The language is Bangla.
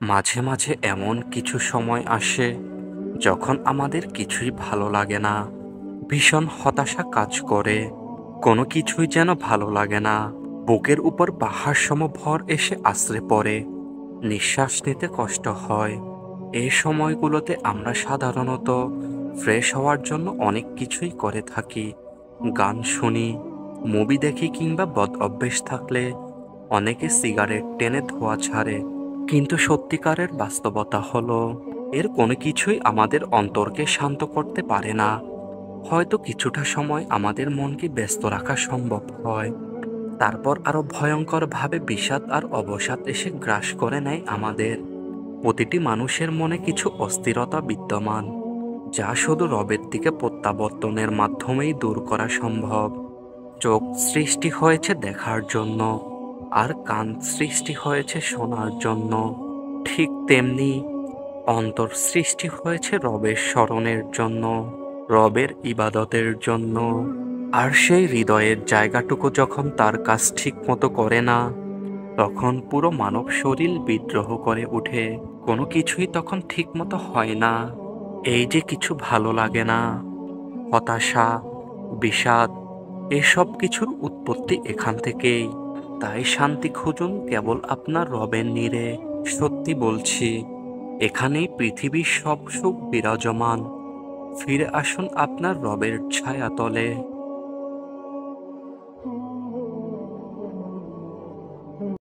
মাঝে মাঝে এমন কিছু সময় আসে যখন আমাদের কিছুই ভালো লাগে না। ভীষণ হতাশা কাজ করে। কোনো কিছুই যেন ভালো লাগে না। বুকের উপর পাহাড় সম ভর এসে আছড়ে পড়ে। নিঃশ্বাস নিতে কষ্ট হয়। এই সময়গুলোতে আমরা সাধারণত ফ্রেশ হওয়ার জন্য অনেক কিছুই করে থাকি। গান শুনি, মুভি দেখি কিংবা বদ অভ্যেস থাকলে অনেকে সিগারেট টেনে ধোঁয়া ছাড়ে। কিন্তু সত্যিকারের বাস্তবতা হলো এর কোনো কিছুই আমাদের অন্তরকে শান্ত করতে পারে না। হয়তো কিছুটা সময় আমাদের মনকে ব্যস্ত রাখা সম্ভব হয়, তারপর আরো ভয়ঙ্করভাবে বিষাদ আর অবসাদ এসে গ্রাস করে নেয় আমাদের। প্রতিটি মানুষের মনে কিছু অস্থিরতা বিদ্যমান, যা শুধু রবের দিকে প্রত্যাবর্তনের মাধ্যমেই দূর করা সম্ভব। চোখ সৃষ্টি হয়েছে দেখার জন্য, আর কান সৃষ্টি হয়েছে শোনার জন্য। ঠিক তেমনি অন্তর সৃষ্টি হয়েছে রবের স্মরণের জন্য, রবের ইবাদতের জন্য। আর সেই হৃদয়ের জায়গাটুকু যখন তার কাজ ঠিক মতো করে না, তখন পুরো মানব শরীর বিদ্রোহ করে ওঠে। কোনো কিছুই তখন ঠিক মতো হয় না। এই যে কিছু ভালো লাগে না, হতাশা, বিষাদ, এসব কিছুর উৎপত্তি এখান থেকেই। তাই শান্তি খুঁজুন কেবল আপনার রবের নীড়ে। সত্যি বলছি, এখানেই পৃথিবীর সব সুখ বিরাজমান। ফিরে আসুন আপনার রবের ছায়াতলে।